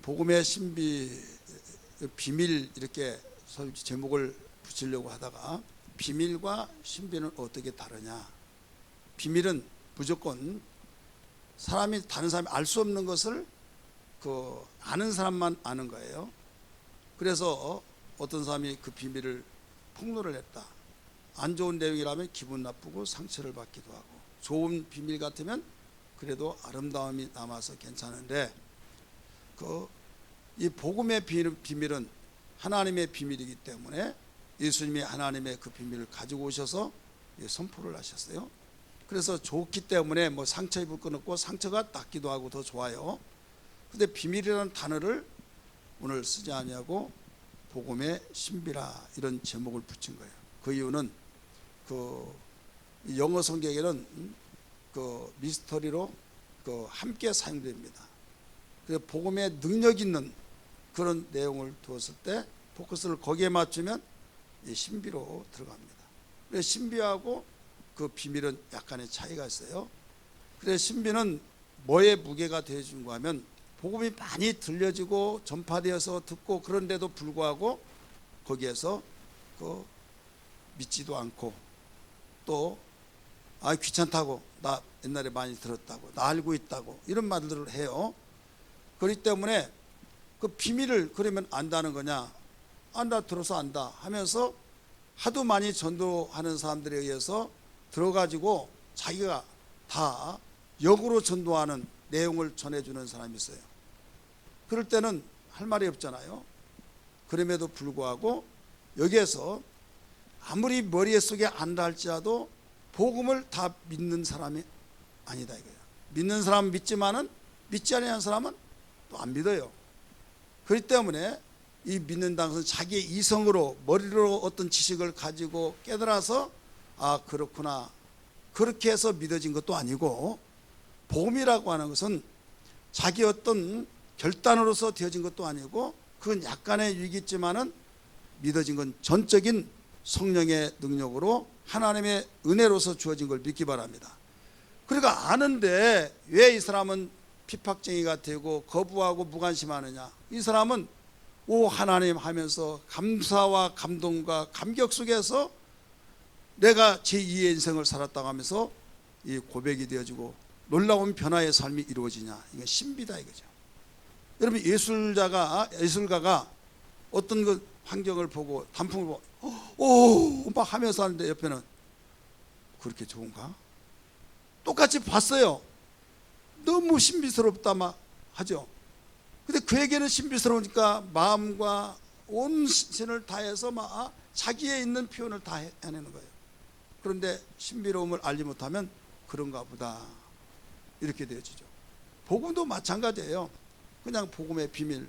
복음의 신비 비밀 이렇게 제목을 붙이려고 하다가 비밀과 신비는 어떻게 다르냐. 비밀은 무조건 사람이 다른 사람이 알 수 없는 것을 아는 사람만 아는 거예요. 그래서 어떤 사람이 그 비밀을 폭로를 했다. 안 좋은 내용이라면 기분 나쁘고 상처를 받기도 하고, 좋은 비밀 같으면 그래도 아름다움이 남아서 괜찮은데, 이 복음의 비밀은 하나님의 비밀이기 때문에 예수님이 하나님의 그 비밀을 가지고 오셔서 선포를 하셨어요. 그래서 좋기 때문에 뭐 상처 입을 건 없고 상처가 낫기도 하고 더 좋아요. 근데 비밀이라는 단어를 오늘 쓰지 아니하고 복음의 신비라 이런 제목을 붙인 거예요. 그 이유는 영어 성경에는 미스터리로 함께 사용됩니다. 그래서 복음의 능력 있는 그런 내용을 두었을 때 포커스를 거기에 맞추면 이 신비로 들어갑니다. 그래서 신비하고 그 비밀은 약간의 차이가 있어요. 그래서 신비는 뭐에 무게가 되어준가 하면 복음이 많이 들려지고 전파되어서 듣고, 그런데도 불구하고 거기에서 믿지도 않고 또 귀찮다고, 나 옛날에 많이 들었다고, 나 알고 있다고 이런 말들을 해요. 그렇기 때문에 그 비밀을 그러면 안다는 거냐, 나 들어서 안다 하면서 하도 많이 전도하는 사람들에 의해서 들어가지고 자기가 다 역으로 전도하는 내용을 전해주는 사람이 있어요. 그럴 때는 할 말이 없잖아요. 그럼에도 불구하고 여기에서 아무리 머릿속에 안다 할지라도 복음을 다 믿는 사람이 아니다 이거예요. 믿는 사람은 믿지만은 믿지 않는 사람은 또 안 믿어요. 그렇기 때문에 이 믿는다는 것은 자기의 이성으로, 머리로 어떤 지식을 가지고 깨달아서 그렇구나 그렇게 해서 믿어진 것도 아니고, 복음이라고 하는 것은 자기 어떤 결단으로서 되어진 것도 아니고, 그건 약간의 유익이 있지만은 믿어진 건 전적인 성령의 능력으로 하나님의 은혜로서 주어진 걸 믿기 바랍니다. 그러니까 아는데 왜 이 사람은 핍박쟁이가 되고 거부하고 무관심하느냐. 이 사람은 오 하나님 하면서 감사와 감동과 감격 속에서 내가 제2의 인생을 살았다고 하면서 이 고백이 되어지고 놀라운 변화의 삶이 이루어지냐. 이건 신비다 이거죠. 여러분, 예술가가 어떤 그 환경을 보고 단풍을 보고 오 막 하면서 하는데 옆에는 그렇게 좋은가? 똑같이 봤어요. 너무 신비스럽다 막 하죠. 근데 그에게는 신비스러우니까 마음과 온 신을 다해서 막 자기에 있는 표현을 다 해내는 거예요. 그런데 신비로움을 알지 못하면 그런가 보다 이렇게 되어지죠. 복음도 마찬가지예요. 그냥 복음의 비밀,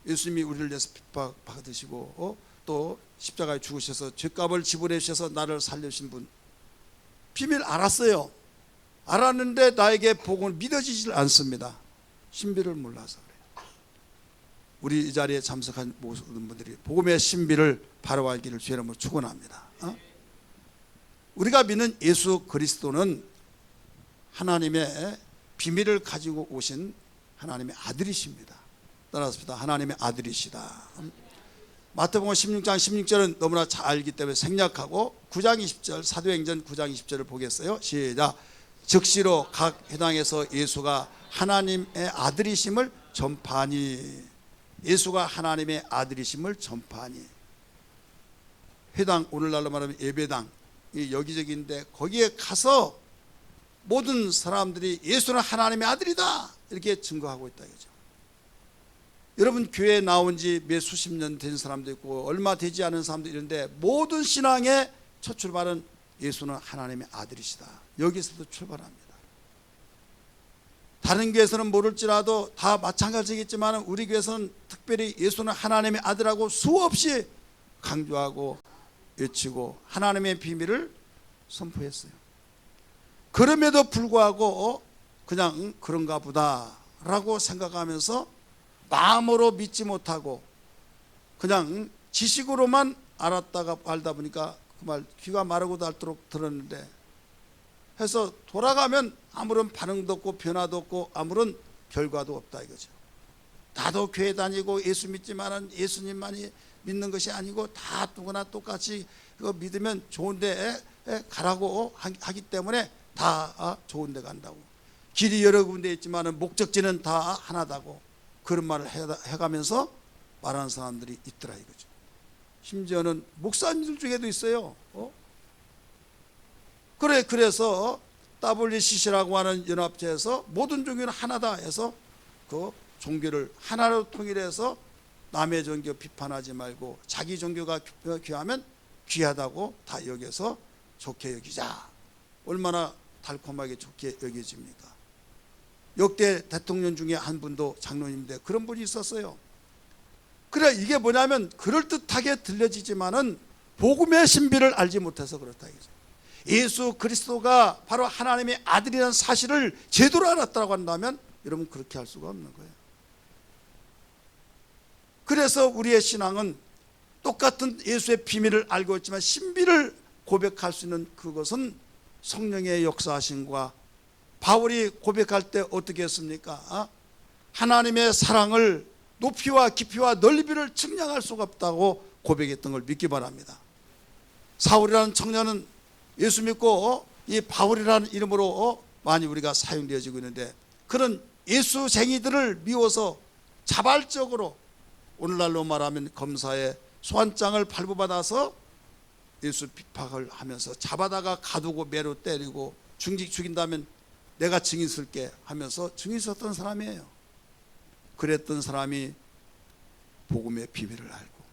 예수님이 우리를 위해서 핍박받으시고 또 십자가에 죽으셔서 죄값을 지불해 주셔서 나를 살려주신 분, 비밀 알았어요. 알았는데 나에게 복음을 믿어지질 않습니다. 신비를 몰라서 그래요. 우리 이 자리에 참석한 모든 분들이 복음의 신비를 바로 알기를 주의 이름으로 축원합니다. 우리가 믿는 예수 그리스도는 하나님의 비밀을 가지고 오신 하나님의 아들이십니다. 따라서 하나님의 아들이시다. 마태복음 16장 16절은 너무나 잘 알기 때문에 생략하고 9장 20절, 사도행전 9장 20절을 보겠어요. 시작. 즉시로 각 회당에서 예수가 하나님의 아들이심을 전파하니. 예수가 하나님의 아들이심을 전파하니. 회당, 오늘날로 말하면 예배당, 여기저기인데 거기에 가서 모든 사람들이 예수는 하나님의 아들이다 이렇게 증거하고 있다 이거죠. 여러분, 교회에 나온 지 몇 수십 년 된 사람도 있고 얼마 되지 않은 사람도 있는데 모든 신앙의 첫 출발은 예수는 하나님의 아들이시다. 여기서도 출발합니다. 다른 교회에서는 모를지라도 다 마찬가지겠지만 우리 교회에서는 특별히 예수는 하나님의 아들하고 수없이 강조하고 외치고 하나님의 비밀을 선포했어요. 그럼에도 불구하고 그냥 그런가 보다라고 생각하면서 마음으로 믿지 못하고 그냥 지식으로만 알다 보니까 그 말 귀가 마르고도 닳도록 들었는데 해서 돌아가면 아무런 반응도 없고 변화도 없고 아무런 결과도 없다 이거죠. 나도 교회 다니고 예수 믿지만은 예수님만이 믿는 것이 아니고 다 누구나 똑같이 그거 믿으면 좋은데 가라고 하기 때문에 다 좋은데 간다고. 길이 여러 군데 있지만은 목적지는 다 하나다고 그런 말을 해가면서 말하는 사람들이 있더라 이거죠. 심지어는 목사님들 중에도 있어요. 그래서 WCC라고 하는 연합체에서 모든 종교는 하나다 해서 그 종교를 하나로 통일해서 남의 종교 비판하지 말고 자기 종교가 귀하면 귀하다고 다 여겨서 좋게 여기자. 얼마나 달콤하게 좋게 여겨집니까? 역대 대통령 중에 한 분도 장로님인데 그런 분이 있었어요. 그래 이게 뭐냐면 그럴듯하게 들려지지만은 복음의 신비를 알지 못해서 그렇다 이거죠. 예수 그리스도가 바로 하나님의 아들이라는 사실을 제대로 알았다고 한다면 여러분 그렇게 할 수가 없는 거예요. 그래서 우리의 신앙은 똑같은 예수의 비밀을 알고 있지만 신비를 고백할 수 있는 그것은 성령의 역사하심과 바울이 고백할 때 어떻게 했습니까? 하나님의 사랑을 높이와 깊이와 넓이를 측량할 수가 없다고 고백했던 걸 믿기 바랍니다. 사울이라는 청년은 예수 믿고 이 바울이라는 이름으로 많이 우리가 사용되어지고 있는데 그런 예수쟁이들을 미워서 자발적으로 오늘날로 말하면 검사의 소환장을 발부받아서 예수 비박을 하면서 잡아다가 가두고 매로 때리고 죽인다면 내가 증인 쓸게 하면서 증인 썼던 사람이에요. 그랬던 사람이 복음의 비밀을 알고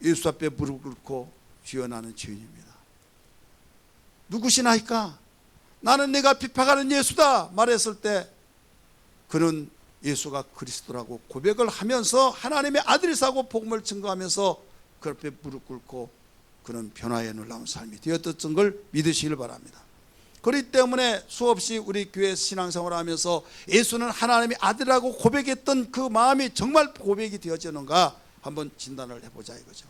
예수 앞에 무릎 꿇고 주여 나는 죄인입니다. 누구시나이까? 나는 내가 비박하는 예수다 말했을 때 그는 예수가 그리스도라고 고백을 하면서 하나님의 아들이라고 복음을 증거하면서 그 앞에 무릎 꿇고 그는 변화의 놀라운 삶이 되었던 걸 믿으시길 바랍니다. 그렇기 때문에 수없이 우리 교회 신앙생활을 하면서 예수는 하나님의 아들이라고 고백했던 그 마음이 정말 고백이 되어지는가 한번 진단을 해보자 이거죠.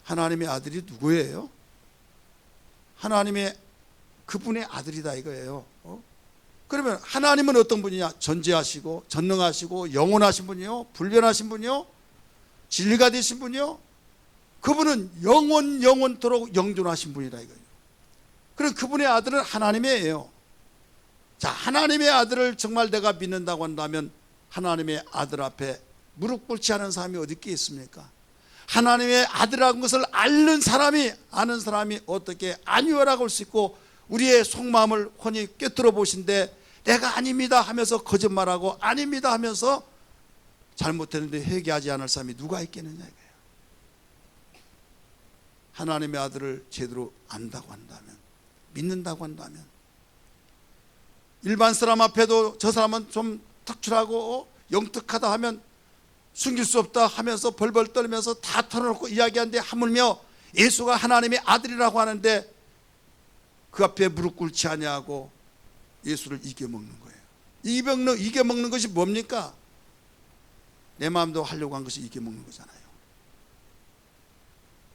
하나님의 아들이 누구예요? 하나님의 그분의 아들이다 이거예요. 그러면 하나님은 어떤 분이냐? 전지하시고 전능하시고 영원하신 분이요, 불변하신 분이요, 진리가 되신 분이요. 그분은 영원토록 영존하신 분이다 이거예요. 그럼 그분의 아들은 하나님이에요. 자, 하나님의 아들을 정말 내가 믿는다고 한다면 하나님의 아들 앞에 무릎 꿇지 않은 사람이 어디 있겠습니까? 하나님의 아들이라는 것을 아는 사람이 어떻게 아니오라고 할 수 있고 우리의 속마음을 훤히 꿰뚫어 보신데 내가 아닙니다 하면서 거짓말하고 아닙니다 하면서 잘못했는데 회개하지 않을 사람이 누가 있겠느냐 이거예요. 하나님의 아들을 제대로 안다고 한다면, 믿는다고 한다면, 일반 사람 앞에도 저 사람은 좀 특출하고 영특하다 하면 숨길 수 없다 하면서 벌벌 떨면서 다 털어놓고 이야기하는데 하물며 예수가 하나님의 아들이라고 하는데 그 앞에 무릎 꿇지 아니하고 예수를 이겨먹는 거예요. 이겨먹는 것이 뭡니까? 내 마음도 하려고 한 것이 이겨먹는 거잖아요.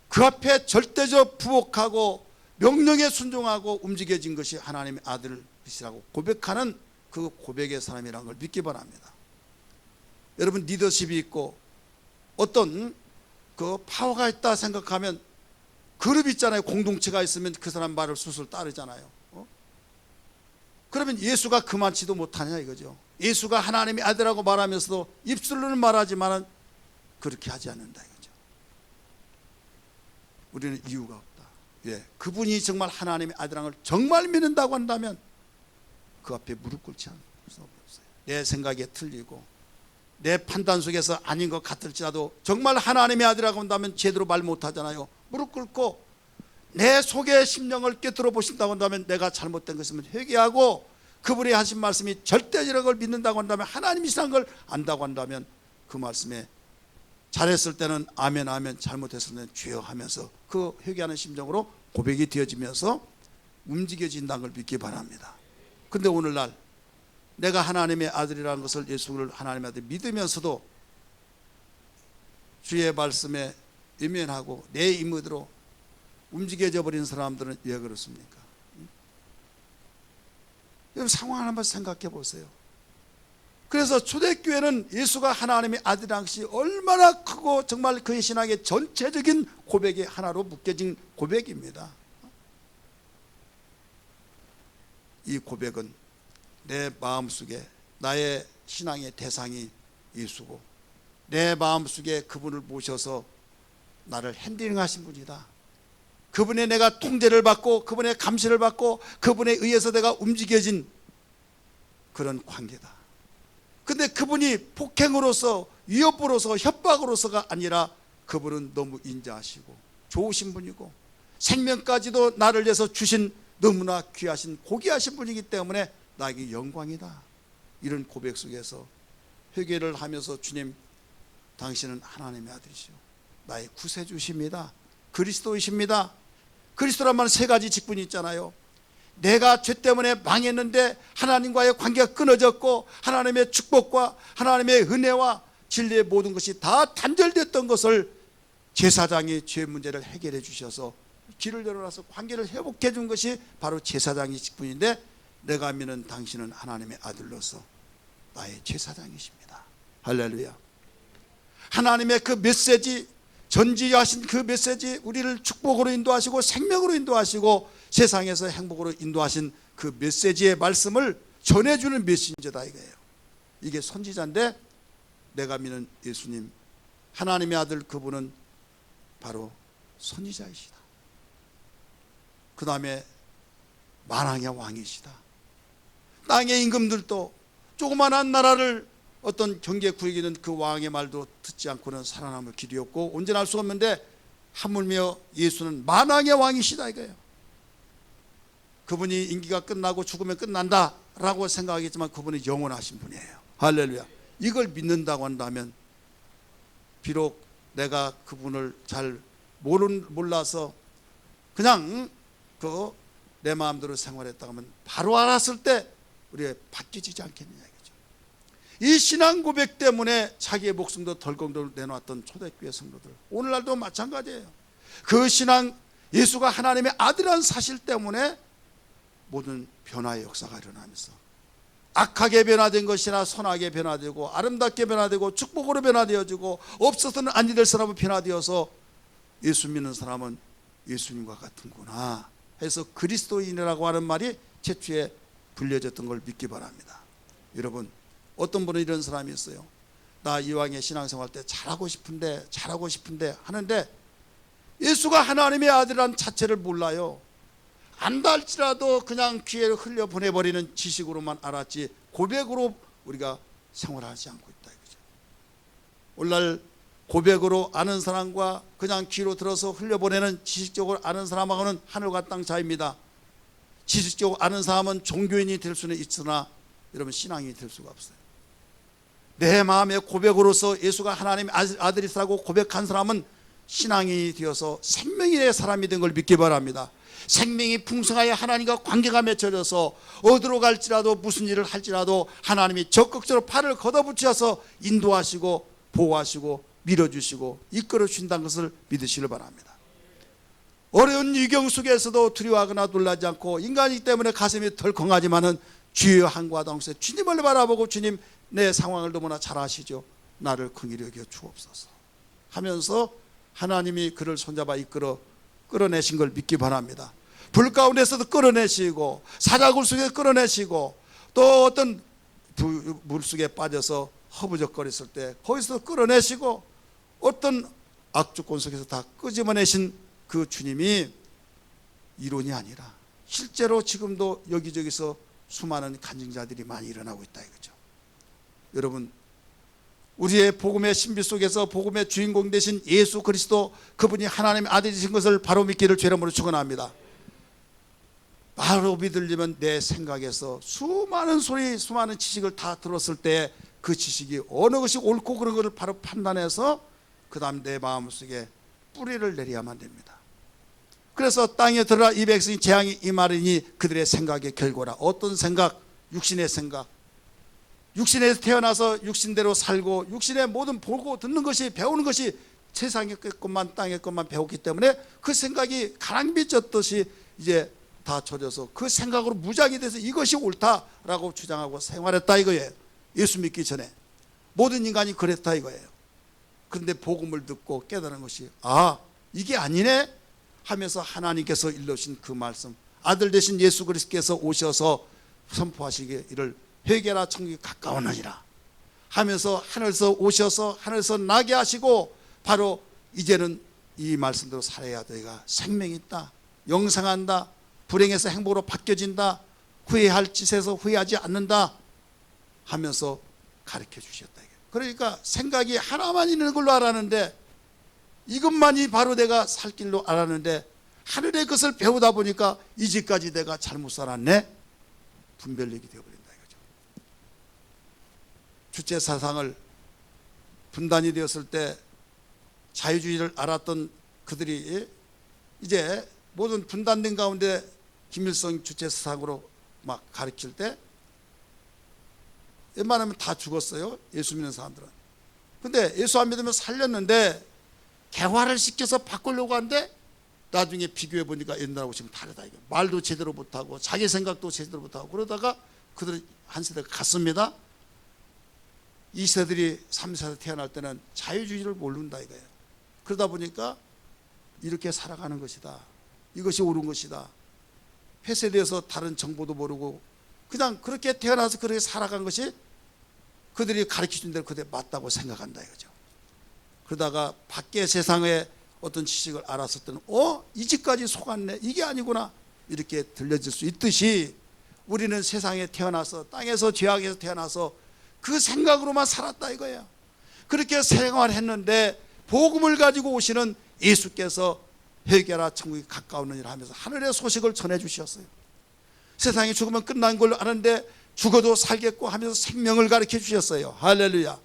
그 앞에 절대적 부복하고 명령에 순종하고 움직여진 것이 하나님의 아들이시라고 고백하는 그 고백의 사람이라는 걸 믿기 바랍니다. 여러분 리더십이 있고 어떤 그 파워가 있다 생각하면 그룹 있잖아요. 공동체가 있으면 그 사람 말을 술술 따르잖아요. 그러면 예수가 그만치도 못하냐 이거죠. 예수가 하나님의 아들이라고 말하면서도 입술로는 말하지만 그렇게 하지 않는다 이거죠. 우리는 이유가 없다. 예, 그분이 정말 하나님의 아들이라는 걸 정말 믿는다고 한다면 그 앞에 무릎 꿇지 않을 수 없어요. 내 생각에 틀리고 내 판단 속에서 아닌 것 같을지라도 정말 하나님의 아들이라고 한다면 제대로 말 못하잖아요. 무릎 꿇고 내 속의 심령을 꿰뚫어 보신다고 한다면 내가 잘못된 것이면 회개하고 그분이 하신 말씀이 절대적인 걸 믿는다고 한다면 하나님이시라는 걸 안다고 한다면 그 말씀에 잘했을 때는 아멘 아멘, 잘못했을 때는 주여 하면서 그 회개하는 심정으로 고백이 되어지면서 움직여진다는 걸 믿기 바랍니다. 근데 오늘날 내가 하나님의 아들이라는 것을 예수를 하나님의 아들 믿으면서도 주의 말씀에 외면하고 내 임의대로 움직여져 버린 사람들은 왜 그렇습니까? 여러분 상황을 한번 생각해 보세요. 그래서 초대교회는 예수가 하나님의 아들이라는 것이 얼마나 크고 정말 그의 신앙의 전체적인 고백의 하나로 묶여진 고백입니다. 이 고백은 내 마음속에 나의 신앙의 대상이 예수고 내 마음속에 그분을 모셔서 나를 핸들링 하신 분이다. 그분의 내가 통제를 받고 그분의 감시를 받고 그분에 의해서 내가 움직여진 그런 관계다. 근데 그분이 폭행으로서 위협으로서 협박으로서가 아니라 그분은 너무 인자하시고 좋으신 분이고 생명까지도 나를 위해서 주신 너무나 귀하신 고귀하신 분이기 때문에 나에게 영광이다. 이런 고백 속에서 회개를 하면서 주님 당신은 하나님의 아들이시오. 나의 구세주십니다. 그리스도이십니다. 그리스도란 말은 세 가지 직분이 있잖아요. 내가 죄 때문에 망했는데 하나님과의 관계가 끊어졌고 하나님의 축복과 하나님의 은혜와 진리의 모든 것이 다 단절됐던 것을 제사장이 죄 문제를 해결해 주셔서 길을 열어놔서 관계를 회복해 준 것이 바로 제사장의 직분인데 내가 믿는 당신은 하나님의 아들로서 나의 제사장이십니다. 할렐루야. 하나님의 그 메시지, 전지하신 그 메시지, 우리를 축복으로 인도하시고 생명으로 인도하시고 세상에서 행복으로 인도하신 그 메시지의 말씀을 전해주는 메신저다 이거예요. 이게 선지자인데 내가 믿는 예수님 하나님의 아들 그분은 바로 선지자이시다. 그 다음에 만왕의 왕이시다. 땅의 임금들도 조그만한 나라를 어떤 경계 구역이든 그 왕의 말도 듣지 않고는 살아남을 길이 없고 온전할 수 없는데 하물며 예수는 만왕의 왕이시다 이거예요. 그분이 임기가 끝나고 죽으면 끝난다 라고 생각하겠지만 그분이 영원하신 분이에요. 할렐루야. 이걸 믿는다고 한다면 비록 내가 그분을 잘 몰라서 그냥 내 마음대로 생활했다고 하면 바로 알았을 때 우리가 바뀌지 않겠느냐 이거죠. 이 신앙 고백 때문에 자기의 목숨도 덜컹덜 내놓았던 초대교회 성도들 오늘날도 마찬가지예요. 그 신앙 예수가 하나님의 아들이라는 사실 때문에 모든 변화의 역사가 일어나면서 악하게 변화된 것이나 선하게 변화되고 아름답게 변화되고 축복으로 변화되어지고 없어서는 아니 될 사람은 변화되어서 예수 믿는 사람은 예수님과 같은구나 해서 그리스도인이라고 하는 말이 최초에 불려졌던 걸 믿기 바랍니다. 여러분 어떤 분은 이런 사람이 있어요. 나 이왕의 신앙생활 때 잘하고 싶은데 하는데 예수가 하나님의 아들이라는 자체를 몰라요. 안다 할지라도 그냥 귀에 흘려보내버리는 지식으로만 알았지 고백으로 우리가 생활하지 않고 있다 이거죠. 오늘날 고백으로 아는 사람과 그냥 귀로 들어서 흘려보내는 지식적으로 아는 사람하고는 하늘과 땅 차이입니다. 지식적으로 아는 사람은 종교인이 될 수는 있으나 여러분 신앙이 될 수가 없어요. 내 마음의 고백으로서 예수가 하나님의 아들이라고 고백한 사람은 신앙이 되어서 생명의 사람이 된 걸 믿기 바랍니다. 생명이 풍성하여 하나님과 관계가 맺혀져서 어디로 갈지라도 무슨 일을 할지라도 하나님이 적극적으로 팔을 걷어붙여서 인도하시고 보호하시고 밀어주시고 이끌어 주신다는 것을 믿으시길 바랍니다. 어려운 위경 속에서도 두려워하거나 놀라지 않고 인간이기 때문에 가슴이 덜컹하지만은 주여 한과 동시에 주님을 바라보고 주님 내 상황을 너무나 잘 아시죠. 나를 긍휼히 여겨 주옵소서 하면서 하나님이 그를 손잡아 끌어내신 걸 믿기 바랍니다. 불 가운데서도 끌어내시고 사자굴 속에 끌어내시고 또 어떤 물속에 빠져서 허부적거렸을 때 거기서 끌어내시고 어떤 악조건 속에서 다 끄집어내신 그 주님이 이론이 아니라 실제로 지금도 여기저기서 수많은 간증자들이 많이 일어나고 있다 이거죠. 여러분 우리의 복음의 신비 속에서 복음의 주인공 되신 예수 그리스도 그분이 하나님의 아들이신 것을 바로 믿기를 주의 이름으로 축원합니다. 바로 믿으려면 내 생각에서 수많은 소리 수많은 지식을 다 들었을 때 그 지식이 어느 것이 옳고 그런 것을 바로 판단해서 그 다음 내 마음속에 뿌리를 내려야만 됩니다. 그래서 땅에 들어라 이 백성이 재앙이 임하리니 그들의 생각의 결과라. 어떤 생각? 육신의 생각. 육신에서 태어나서 육신대로 살고 육신의 모든 보고 듣는 것이 배우는 것이 세상의 것만 땅의 것만 배웠기 때문에 그 생각이 가랑비 젖듯이 이제 다 젖어서 그 생각으로 무작위 돼서 이것이 옳다라고 주장하고 생활했다 이거예요. 예수 믿기 전에. 모든 인간이 그랬다 이거예요. 그런데 복음을 듣고 깨달은 것이 이게 아니네 하면서 하나님께서 일러주신 그 말씀, 아들 되신 예수 그리스도께서 오셔서 선포하시기를 회개라 천국이 가까우느니라 하면서 하늘에서 오셔서 하늘에서 나게 하시고, 바로 이제는 이 말씀대로 살아야 너희가 생명이 있다, 영생한다, 불행에서 행복으로 바뀌어진다, 후회할 짓에서 후회하지 않는다 하면서 가르쳐 주셨다. 그러니까 생각이 하나만 있는 걸로 알았는데, 이것만이 바로 내가 살 길로 알았는데, 하늘의 것을 배우다 보니까 이제까지 내가 잘못 살았네, 분별력이 되어버린다 이거죠. 주체 사상을 분단이 되었을 때 자유주의를 알았던 그들이 이제 모든 분단된 가운데 김일성 주체 사상으로 막 가르칠 때 웬만하면 다 죽었어요, 예수 믿는 사람들은. 근데 예수 안 믿으면 살렸는데 개화를 시켜서 바꾸려고 하는데 나중에 비교해 보니까 옛날하고 지금 다르다 이거. 말도 제대로 못하고 자기 생각도 제대로 못하고 그러다가 그들은 한 세대가 갔습니다. 이 세들이 3세대 태어날 때는 자유주의를 모른다 이거예요. 그러다 보니까 이렇게 살아가는 것이다, 이것이 옳은 것이다, 폐쇄되어서 다른 정보도 모르고 그냥 그렇게 태어나서 그렇게 살아간 것이 그들이 가르쳐준 대로 그대 맞다고 생각한다 이거죠. 그러다가 밖의 세상의 어떤 지식을 알았을 때는 이 집까지 속았네, 이게 아니구나 이렇게 들려질 수 있듯이, 우리는 세상에 태어나서 땅에서 죄악에서 태어나서 그 생각으로만 살았다 이거예요. 그렇게 생활했는데 복음을 가지고 오시는 예수께서 회개라 천국이 가까우느니라 하면서 하늘의 소식을 전해 주셨어요. 세상이 죽으면 끝난 걸로 아는데 죽어도 살겠고 하면서 생명을 가르쳐 주셨어요. 할렐루야.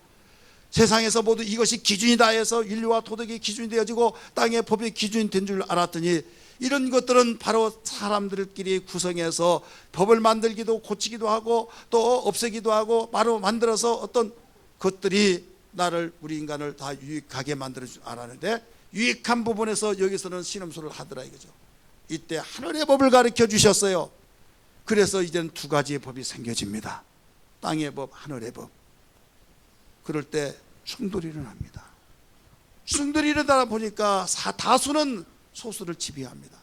세상에서 모두 이것이 기준이다 해서 인류와 도덕이 기준이 되어지고 땅의 법이 기준이 된 줄 알았더니, 이런 것들은 바로 사람들끼리 구성해서 법을 만들기도 고치기도 하고 또 없애기도 하고 바로 만들어서 어떤 것들이 나를, 우리 인간을 다 유익하게 만들어 줄 알았는데, 유익한 부분에서 여기서는 신음소를 하더라 이거죠. 이때 하늘의 법을 가르쳐 주셨어요. 그래서 이제는 두 가지의 법이 생겨집니다. 땅의 법, 하늘의 법. 그럴 때 충돌이 일어납니다. 충돌이 일어나다 보니까 다수는 소수를 지배합니다.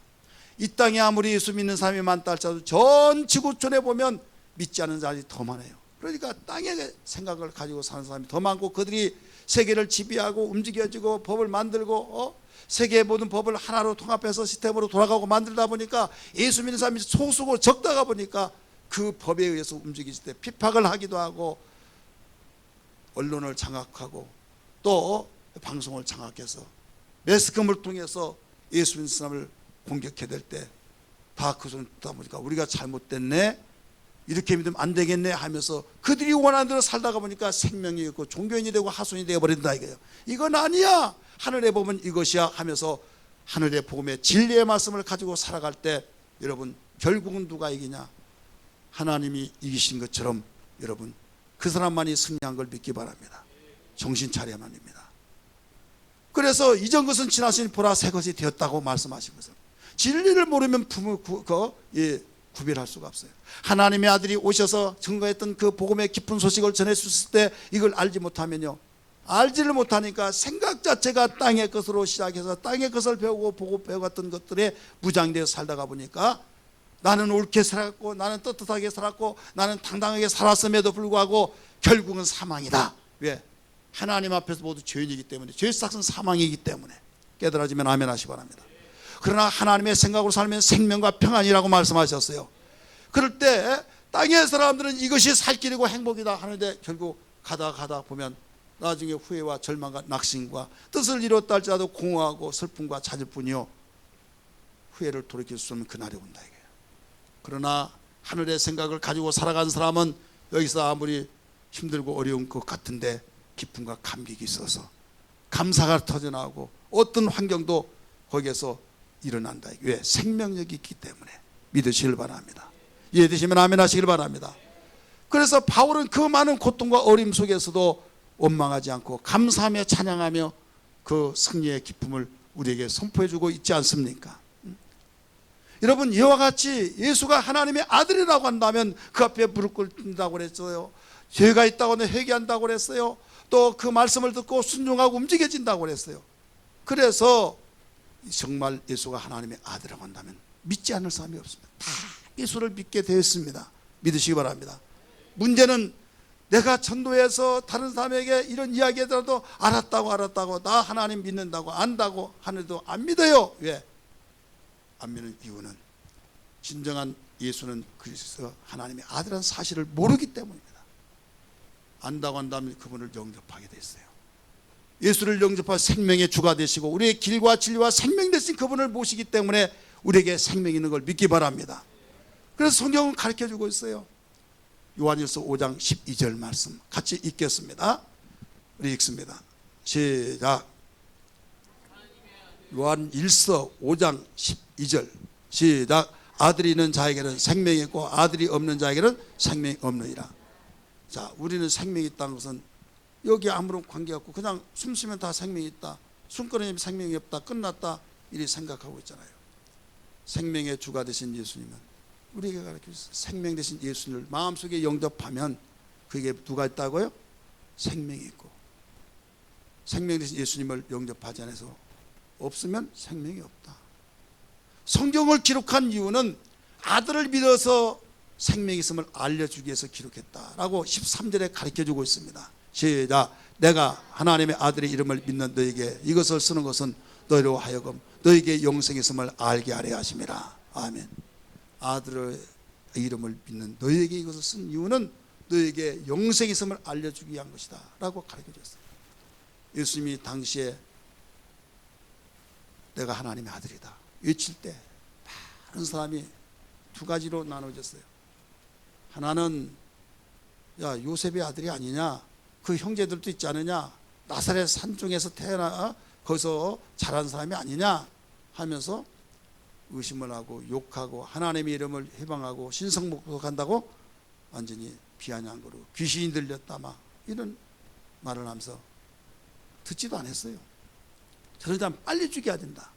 이 땅에 아무리 예수 믿는 사람이 많다 할지라도 전 지구촌에 보면 믿지 않는 사람이 더 많아요. 그러니까 땅의 생각을 가지고 사는 사람이 더 많고, 그들이 세계를 지배하고 움직여지고 법을 만들고 세계의 모든 법을 하나로 통합해서 시스템으로 돌아가고 만들다 보니까 예수 믿는 사람이 소수고 적다가 보니까 그 법에 의해서 움직이실 때 핍박을 하기도 하고, 언론을 장악하고 또 방송을 장악해서 매스컴을 통해서 예수 믿는 사람을 공격해야 될 때 다 그 손을 듣다 보니까 우리가 잘못됐네, 이렇게 믿으면 안 되겠네 하면서 그들이 원하는 대로 살다가 보니까 생명이 있고 종교인이 되고 하손이 되어버린다 이거예요. 이건 아니야, 하늘의 법은 이것이야 하면서 하늘의 복음의 진리의 말씀을 가지고 살아갈 때, 여러분 결국은 누가 이기냐? 하나님이 이기신 것처럼 여러분 그 사람만이 승리한 걸 믿기 바랍니다. 정신 차려야만 합니다. 그래서 이전 것은 지나신 보라 새 것이 되었다고 말씀하신 것은, 진리를 모르면 구별할 수가 없어요. 하나님의 아들이 오셔서 증거했던 그 복음의 깊은 소식을 전해 주셨을 때 이걸 알지 못하면요, 알지를 못하니까 생각 자체가 땅의 것으로 시작해서 땅의 것을 배우고 보고 배워갔던 것들에 무장되어 살다가 보니까 나는 옳게 살았고 나는 떳떳하게 살았고 나는 당당하게 살았음에도 불구하고 결국은 사망이다. 왜? 하나님 앞에서 모두 죄인이기 때문에, 죄의 삭은 사망이기 때문에. 깨달아지면 아멘 하시기 바랍니다. 그러나 하나님의 생각으로 살면 생명과 평안이라고 말씀하셨어요. 그럴 때 땅의 사람들은 이것이 살 길이고 행복이다 하는데, 결국 가다 보면 나중에 후회와 절망과 낙심과 뜻을 이뤘다 할지라도 공허하고 슬픔과 찾을 뿐이요, 후회를 돌이킬 수 없는 그날이 온다 이거예요. 그러나 하늘의 생각을 가지고 살아간 사람은 여기서 아무리 힘들고 어려운 것 같은데 기쁨과 감격이 있어서 감사가 터져나오고 어떤 환경도 거기에서 일어난다. 왜? 생명력이 있기 때문에. 믿으시길 바랍니다. 이해되시면 아멘 하시길 바랍니다. 그래서 바울은 그 많은 고통과 어림 속에서도 원망하지 않고 감사하며 찬양하며 그 승리의 기쁨을 우리에게 선포해주고 있지 않습니까? 여러분, 이와 같이 예수가 하나님의 아들이라고 한다면 그 앞에 무릎 꿇는다고 그랬어요. 죄가 있다고 하면 회개한다고 그랬어요. 또 그 말씀을 듣고 순종하고 움직여진다고 그랬어요. 그래서 정말 예수가 하나님의 아들이라고 한다면 믿지 않을 사람이 없습니다. 다 예수를 믿게 되었습니다. 믿으시기 바랍니다. 문제는 내가 전도해서 다른 사람에게 이런 이야기 하더라도 알았다고 나 하나님 믿는다고 안다고 하는데도 안 믿어요. 왜? 안 믿는 이유는 진정한 예수는 그리스도 하나님의 아들이라는 사실을 모르기 때문입니다. 안다고 한다면 그분을 영접하게 됐어요. 예수를 영접할 생명의 주가 되시고 우리의 길과 진리와 생명 되신 그분을 모시기 때문에 우리에게 생명이 있는 걸 믿기 바랍니다. 그래서 성경은 가르쳐주고 있어요. 요한일서 5장 12절 말씀 같이 읽겠습니다. 우리 읽습니다. 시작. 요한일서 5장 12절 시작. 아들이 있는 자에게는 생명이 있고 아들이 없는 자에게는 생명이 없느니라. 자, 우리는 생명이 있다는 것은 여기 아무런 관계 없고 그냥 숨 쉬면 다 생명이 있다, 숨 끊으면 생명이 없다, 끝났다 이렇게 생각하고 있잖아요. 생명의 주가 되신 예수님은 우리에게 가르쳐주셨어요. 생명 되신 예수님을 마음속에 영접하면 그게 누가 있다고요? 생명이 있고, 생명 되신 예수님을 영접하지 않아서 없으면 생명이 없다. 성경을 기록한 이유는 아들을 믿어서 생명이 있음을 알려주기 위해서 기록했다라고 13절에 가르쳐주고 있습니다. 시작. 내가 하나님의 아들의 이름을 믿는 너에게 이것을 쓰는 것은 너희로 하여금 너에게 영생이 있음을 알게 하려 하심이라. 아멘. 아들의 이름을 믿는 너에게 이것을 쓴 이유는 너에게 영생이 있음을 알려주기 위한 것이다 라고 가르쳐줬어요. 예수님이 당시에 내가 하나님의 아들이다 외칠 때 많은 사람이 두 가지로 나눠졌어요. 하나는 야, 요셉의 아들이 아니냐, 그 형제들도 있지 않느냐, 나사렛 산중에서 태어나 거기서 자란 사람이 아니냐 하면서 의심을 하고 욕하고 하나님의 이름을 해방하고 신성목록한다고 완전히 비아냥거리고 귀신이 들렸다 막 이런 말을 하면서 듣지도 않았어요. 저런 사람 빨리 죽여야 된다.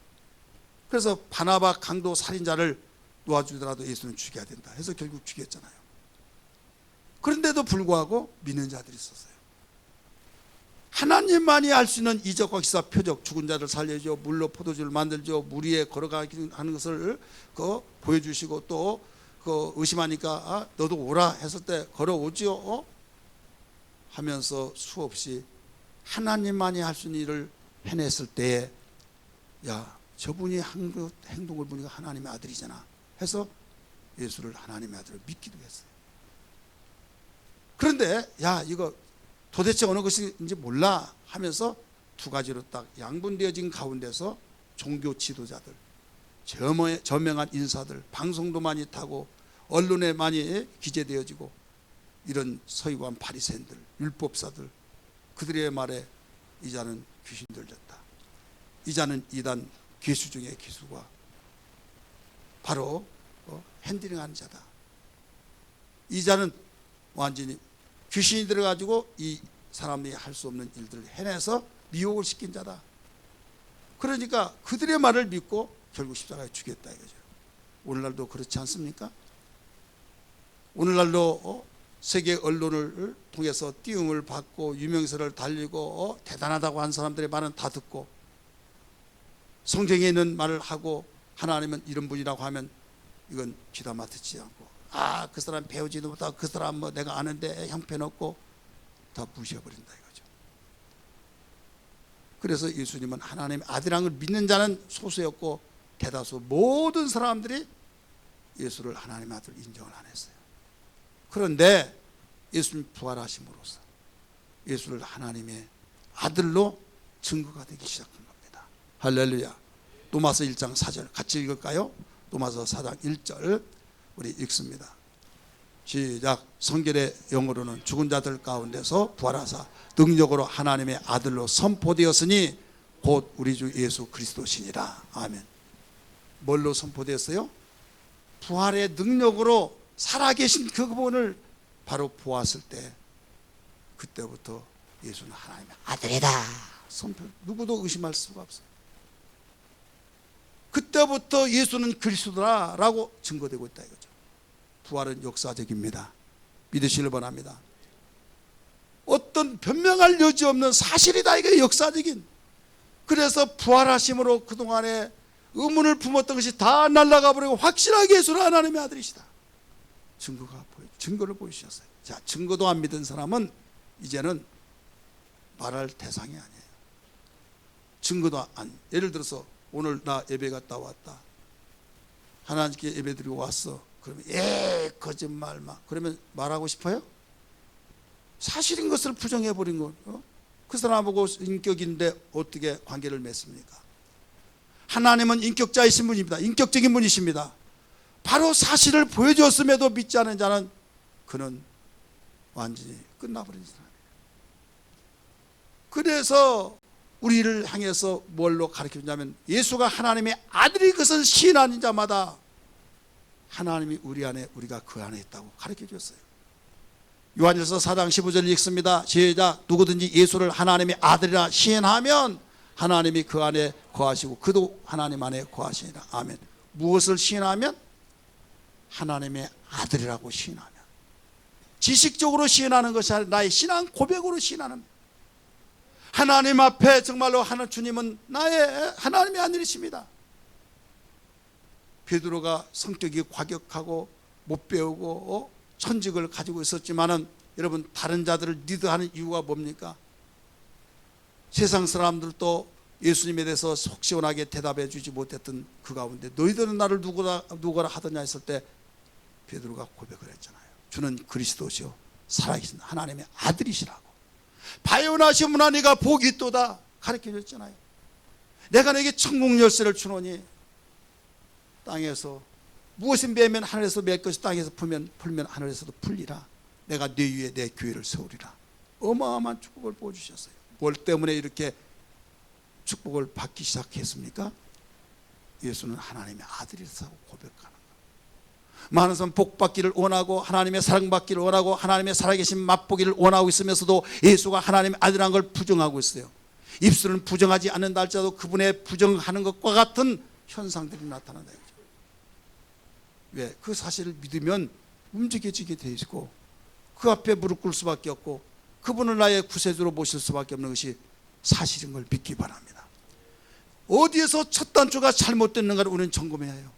그래서 바나바 강도 살인자를 놓아주더라도 예수는 죽여야 된다 해서 결국 죽였잖아요. 그런데도 불구하고 믿는 자들이 있었어요. 하나님만이 할 수 있는 이적과 기사 표적, 죽은 자를 살려줘, 물로 포도주를 만들죠, 물 위에 걸어가게 하는 것을 보여주시고 또 의심하니까 너도 오라 했을 때 걸어오지요 하면서 수없이 하나님만이 할 수 있는 일을 해냈을 때에 야, 저분이 한 그 행동을 보니까 하나님의 아들이잖아 해서 예수를 하나님의 아들을 믿기도 했어요. 그런데 야, 이거 도대체 어느 것인지 몰라 하면서 두 가지로 딱 양분되어진 가운데서 종교 지도자들, 저명한 인사들, 방송도 많이 타고 언론에 많이 기재되어지고 이런 서기관 바리새인들, 율법사들, 그들의 말에 이 자는 귀신 들렸다, 이 자는 이단 괴수 중의 괴수가 바로 핸들링하는 자다, 이 자는 완전히 귀신이 들어가지고 이 사람이 할 수 없는 일들을 해내서 미혹을 시킨 자다. 그러니까 그들의 말을 믿고 결국 십자가에 죽였다 이거죠. 오늘날도 그렇지 않습니까? 오늘날도 세계 언론을 통해서 띄움을 받고 유명세를 달리고 대단하다고 한 사람들의 말은 다 듣고 성경에 있는 말을 하고 하나님은 이런 분이라고 하면 이건 귀담아 듣지 않고 그 사람 배우지도 못하고 그 사람 뭐 내가 아는데 형편없고 다 무시해버린다 이거죠. 그래서 예수님은 하나님의 아들이라는 걸 믿는 자는 소수였고 대다수 모든 사람들이 예수를 하나님의 아들로 인정을 안 했어요. 그런데 예수님 부활하심으로써 예수를 하나님의 아들로 증거가 되기 시작한 겁니다. 할렐루야. 로마서 1장 4절 같이 읽을까요? 로마서 4장 1절 우리 읽습니다. 시작. 성결의 영으로는 죽은 자들 가운데서 부활하사 능력으로 하나님의 아들로 선포되었으니 곧 우리 주 예수 그리스도시니라. 아멘. 뭘로 선포되었어요? 부활의 능력으로 살아계신 그분을 바로 보았을 때 그때부터 예수는 하나님의 아들이다 선포, 누구도 의심할 수가 없어요. 그때부터 예수는 그리스도라라고 증거되고 있다 이거죠. 부활은 역사적입니다. 믿으시길 바랍니다. 어떤 변명할 여지 없는 사실이다. 이게 역사적인. 그래서 부활하심으로 그동안에 의문을 품었던 것이 다 날아가 버리고 확실하게 예수는 하나님의 아들이시다. 증거를 보여주셨어요. 자, 증거도 안 믿은 사람은 이제는 말할 대상이 아니에요. 증거도 안. 예를 들어서 오늘 나 예배 갔다 왔다. 하나님께 예배 드리고 왔어. 그러면 거짓말 막. 그러면 말하고 싶어요? 사실인 것을 부정해 버린 거. 그 사람하고 인격인데 어떻게 관계를 맺습니까? 하나님은 인격자이신 분입니다. 인격적인 분이십니다. 바로 사실을 보여줬음에도 믿지 않은 자는 그는 완전히 끝나버린 사람이에요. 그래서 우리를 향해서 뭘로 가르쳐주냐면 예수가 하나님의 아들이 것을 시인하는 자마다 하나님이 우리 안에 우리가 그 안에 있다고 가르쳐줬어요. 요한일서 4장 15절 읽습니다. 시작. 누구든지 예수를 하나님의 아들이라 시인하면 하나님이 그 안에 거하시고 그도 하나님 안에 거하시니라. 아멘. 무엇을 시인하면? 하나님의 아들이라고 시인하면. 지식적으로 시인하는 것이 아니라 나의 신앙 고백으로 시인하는. 하나님 앞에 정말로 주님은 나의 하나님의 아들이십니다. 베드로가 성격이 과격하고 못 배우고 천직을 가지고 있었지만은 여러분 다른 자들을 리드하는 이유가 뭡니까? 세상 사람들도 예수님에 대해서 속 시원하게 대답해 주지 못했던 그 가운데 너희들은 나를 누구라 하더냐 했을 때 베드로가 고백을 했잖아요. 주는 그리스도시요 살아계신 하나님의 아들이시라고. 바요나시므나 네가 복이 있도다 가르쳐 줬잖아요. 내가 내게 천국 열쇠를 주노니 땅에서 무엇이 매면 하늘에서 맬 것이 땅에서 풀면 하늘에서도 풀리라. 내가 네 위에 내 교회를 세우리라. 어마어마한 축복을 보여주셨어요. 뭘 때문에 이렇게 축복을 받기 시작했습니까? 예수는 하나님의 아들이라고 고백하는 거예요. 많은 사람 복 받기를 원하고 하나님의 사랑 받기를 원하고 하나님의 살아계신 맛보기를 원하고 있으면서도 예수가 하나님의 아들이라는 걸 부정하고 있어요. 입술은 부정하지 않는다 할지라도 그분의 부정하는 것과 같은 현상들이 나타난다. 왜? 그 사실을 믿으면 움직여지게 돼 있고 그 앞에 무릎 꿇을 수밖에 없고 그분을 나의 구세주로 모실 수밖에 없는 것이 사실인 걸 믿기 바랍니다. 어디에서 첫 단추가 잘못됐는가를 우리는 점검해야 해요.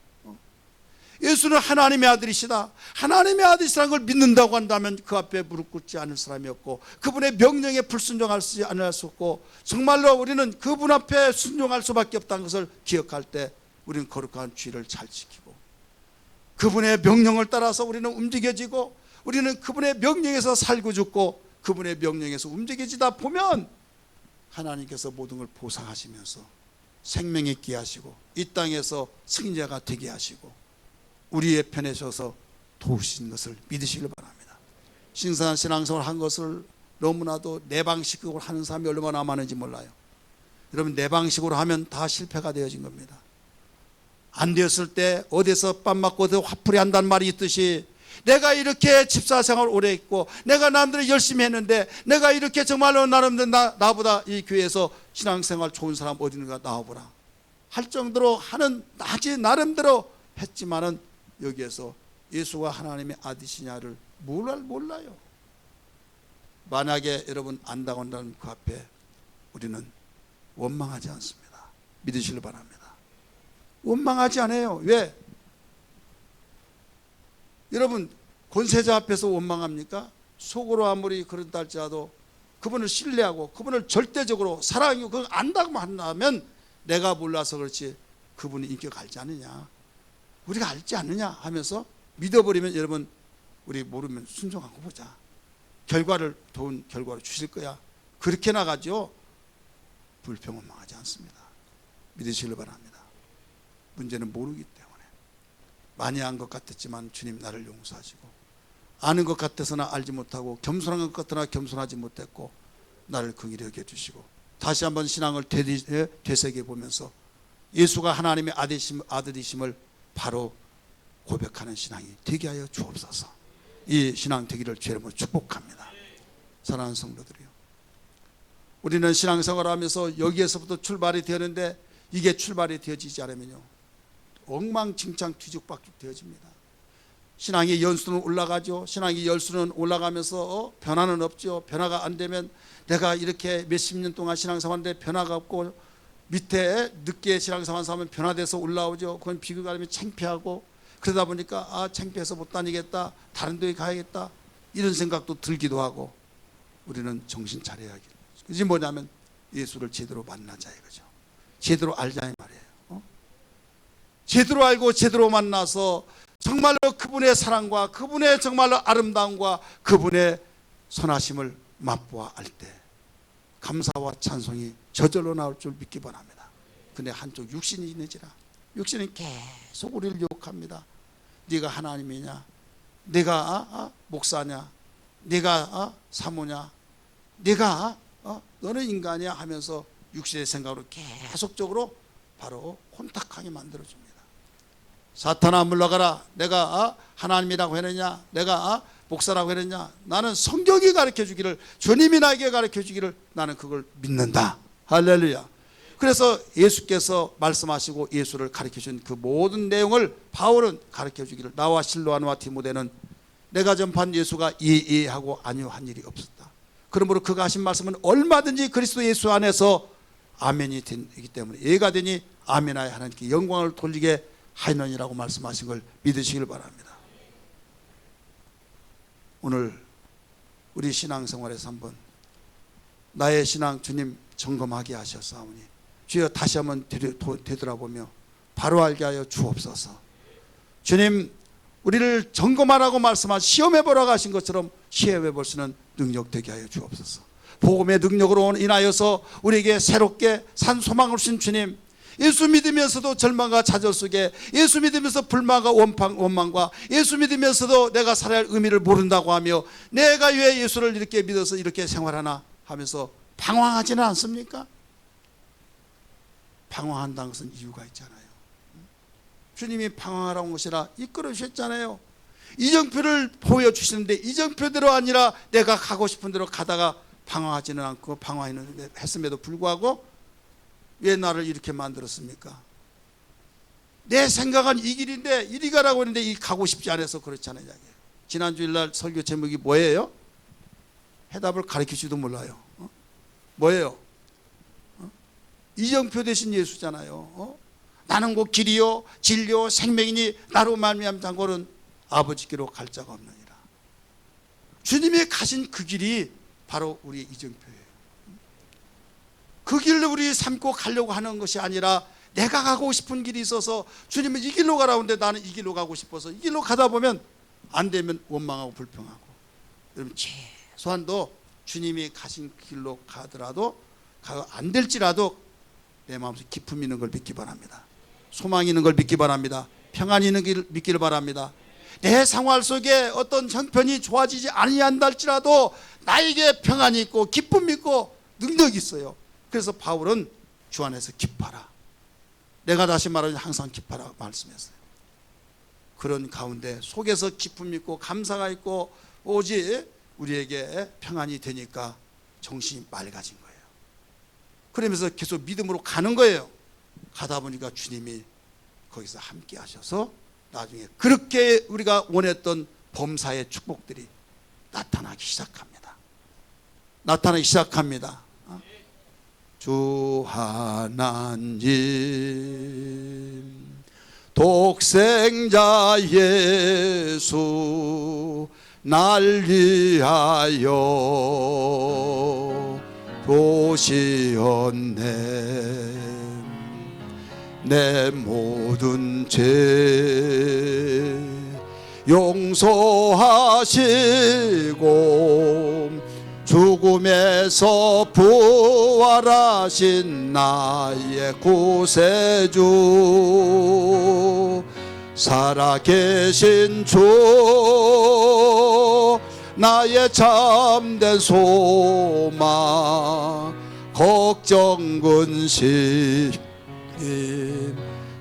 예수는 하나님의 아들이시다. 하나님의 아들이시라는 걸 믿는다고 한다면 그 앞에 무릎 꿇지 않을 사람이 없고 그분의 명령에 불순종할 수 없고 정말로 우리는 그분 앞에 순종할 수밖에 없다는 것을 기억할 때 우리는 거룩한 주의를 잘 지키고 그분의 명령을 따라서 우리는 움직여지고 우리는 그분의 명령에서 살고 죽고 그분의 명령에서 움직여지다 보면 하나님께서 모든 걸 보상하시면서 생명 있게 하시고 이 땅에서 승리자가 되게 하시고 우리의 편에 서서 도우신 것을 믿으시길 바랍니다. 신선한 신앙생활을 한 것을 너무나도 내 방식으로 하는 사람이 얼마나 많은지 몰라요. 여러분 내 방식으로 하면 다 실패가 되어진 겁니다. 안 되었을 때 어디서 뺨 맞고 어디서 화풀이 한다는 말이 있듯이 내가 이렇게 집사생활 오래 했고 내가 남들이 열심히 했는데 내가 이렇게 정말로 나름대로 나보다 이 교회에서 신앙생활 좋은 사람 어디 있는가 나와보라 할 정도로 하는 나름대로 했지만은 여기에서 예수가 하나님의 아들이시냐를 몰라요. 만약에 여러분 안다고 한다면 그 앞에 우리는 원망하지 않습니다. 믿으시길 바랍니다. 원망하지 않아요. 왜? 여러분 권세자 앞에서 원망합니까? 속으로 아무리 그런다 할지라도 그분을 신뢰하고 그분을 절대적으로 사랑하고 그걸 안다고 한다면 내가 몰라서 그렇지 그분이 인격 알지 않느냐 우리가 알지 않느냐 하면서 믿어버리면 여러분 우리 모르면 순종하고 보자. 결과를 좋은 결과를 주실 거야. 그렇게 나가죠. 불평원망하지 않습니다. 믿으시길 바랍니다. 문제는 모르기 때문에 많이 안 것 같았지만 주님 나를 용서하시고 아는 것 같아서나 알지 못하고 겸손한 것 같으나 겸손하지 못했고 나를 긍휼히 여겨주시고 다시 한번 신앙을 되새겨 보면서 예수가 하나님의 아들이심을 바로 고백하는 신앙이 되게 하여 주옵소서. 이 신앙 되기를 주님으로 축복합니다. 사랑하는 성도들이요, 우리는 신앙생활을 하면서 여기에서부터 출발이 되는데 이게 출발이 되어지지 않으면요 엉망진창 뒤죽박죽 되어집니다. 신앙의 연수는 올라가죠. 신앙의 열수는 올라가면서 변화는 없죠. 변화가 안 되면 내가 이렇게 몇십 년 동안 신앙생활하는데 변화가 없고, 밑에 늦게 신앙생활 하면 변화돼서 올라오죠. 그건 비교하면 창피하고, 그러다 보니까 창피해서 못 다니겠다, 다른 데에 가야겠다, 이런 생각도 들기도 하고. 우리는 정신 차려야 하길. 그게 뭐냐면 예수를 제대로 만나자 이거죠. 제대로 알자 이 말이에요. 제대로 알고 제대로 만나서 정말로 그분의 사랑과 그분의 정말로 아름다움과 그분의 선하심을 맛보아 알 때 감사와 찬송이 저절로 나올 줄 믿기 바랍니다. 근데 한쪽 육신이 있는지라, 육신은 계속 우리를 유혹합니다. 네가 하나님이냐, 네가 목사냐, 네가 사모냐, 네가 너는 인간이야 하면서 육신의 생각으로 계속적으로 바로 혼탁하게 만들어줍니다. 사탄아 물러가라. 내가 하나님이라고 했느냐, 내가 목사라고 했느냐, 나는 성경이 가르쳐주기를, 주님이 나에게 가르쳐주기를 나는 그걸 믿는다. 할렐루야. 그래서 예수께서 말씀하시고 예수를 가르쳐준 그 모든 내용을 바울은 가르쳐주기를, 나와 실로아노와 디모데는 내가 전파한 예수가 예하고 아니요 한 일이 없었다. 그러므로 그가 하신 말씀은 얼마든지 그리스도 예수 안에서 아멘이 되기 때문에 예가 되니 아멘하여 하나님께 영광을 돌리게 하느니라고 말씀하신 걸 믿으시길 바랍니다. 오늘 우리 신앙생활에서 한번 나의 신앙 주님 점검하게 하셨사오니 주여 다시 한번 되돌아보며 바로 알게 하여 주옵소서. 주님, 우리를 점검하라고 말씀하신, 시험해보라고 하신 것처럼 시험해볼 수 있는 능력 되게 하여 주옵소서. 복음의 능력으로 인하여서 우리에게 새롭게 산 소망을 주신 주님, 예수 믿으면서도 절망과 좌절 속에, 예수 믿으면서 불만과 원망과, 예수 믿으면서도 내가 살아야 할 의미를 모른다고 하며 내가 왜 예수를 이렇게 믿어서 이렇게 생활하나 하면서 방황하지는 않습니까? 방황한다는 것은 이유가 있잖아요. 주님이 방황하라는 것이라 이끌어 주셨잖아요. 이정표를 보여주시는데 이정표대로 아니라 내가 가고 싶은 대로 가다가 방황하지는 않고 방황했음에도 불구하고 왜 나를 이렇게 만들었습니까? 내 생각은 이 길인데 이리 가라고 했는데 이 가고 싶지 않아서 그렇잖아요. 지난주일날 설교 제목이 뭐예요? 해답을 가르치지도 몰라요. 뭐예요? 이정표 되신 예수잖아요. 나는 곧 길이요 진리요 생명이니 나로 말미암은 장고는 아버지께로 갈 자가 없느니라. 주님이 가신 그 길이 바로 우리의 이정표예요. 그 길로 우리 삼고 가려고 하는 것이 아니라 내가 가고 싶은 길이 있어서 주님은 이 길로 가라고 하는데 나는 이 길로 가고 싶어서 이 길로 가다 보면 안 되면 원망하고 불평하고. 여러분, 최소한도 주님이 가신 길로 가더라도 안 될지라도 내 마음속에 기쁨이 있는 걸 믿기 바랍니다. 소망이 있는 걸 믿기 바랍니다. 평안이 있는 걸 믿기를 바랍니다. 내 생활 속에 어떤 형편이 좋아지지 아니한다 할지라도 나에게 평안이 있고 기쁨이 있고 능력이 있어요. 그래서 바울은 주 안에서 기뻐하라. 내가 다시 말하면 항상 기뻐하라 말씀했어요. 그런 가운데 속에서 기쁨이 있고 감사가 있고 오직 우리에게 평안이 되니까 정신이 맑아진 거예요. 그러면서 계속 믿음으로 가는 거예요. 가다 보니까 주님이 거기서 함께 하셔서 나중에 그렇게 우리가 원했던 범사의 축복들이 나타나기 시작합니다. 나타나기 시작합니다. 주 하나님 독생자 예수 날 위하여 보시었네. 내 모든 죄 용서하시고 죽음에서 부활하신 나의 구세주 살아계신 주 나의 참된 소망 걱정 근심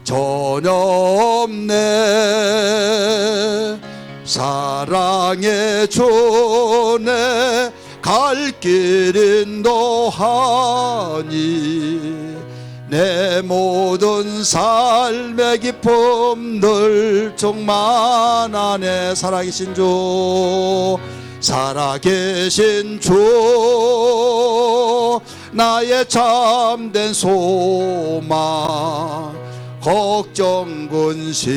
전혀 없네. 사랑의 주네 갈 길 인도하니 내 모든 삶의 기쁨 늘 종만하네. 살아계신 주, 살아계신 주, 나의 참된 소망, 걱정 근심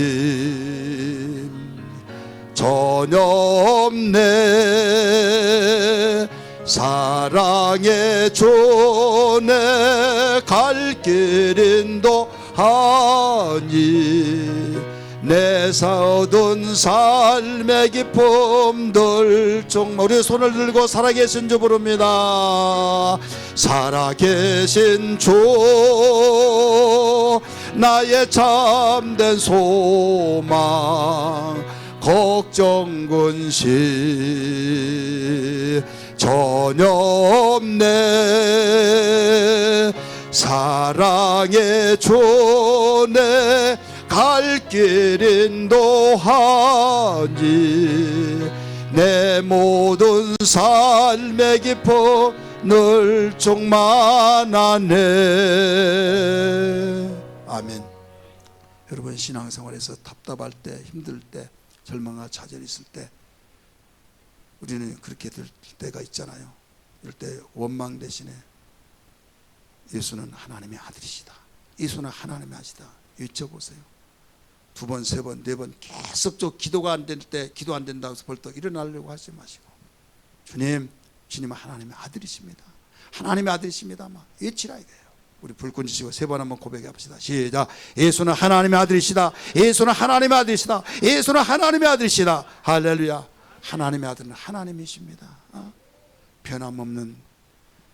전혀 없네. 사랑의 주, 내 갈 길 인도하니 내 얻은 삶의 기쁨들 정말 우리 손을 들고 살아계신 주 부릅니다. 살아계신 주, 나의 참된 소망, 걱정 근심 전혀 없네. 사랑의 주, 내 갈 길 인도하니 내 모든 삶의 기쁨 늘 충만하네. 아멘. 여러분, 신앙생활에서 답답할 때, 힘들 때, 절망과 좌절이 있을 때 우리는 그렇게 될 때가 있잖아요. 이럴 때 원망 대신에 예수는 하나님의 아들이시다, 예수는 하나님의 아시다 외쳐보세요. 두 번, 세 번, 네 번 계속 기도가 안 될 때, 기도 안 된다고 해서 벌떡 일어나려고 하지 마시고, 주님은 하나님의 아들이십니다, 하나님의 아들이십니다 막 외치라 이거예요. 우리 불끈 지시고 세 번 한번 고백해 봅시다. 시작. 예수는 하나님의 아들이시다, 예수는 하나님의 아들이시다, 예수는 하나님의 아들이시다. 할렐루야. 하나님의 아들은 하나님이십니다. 변함없는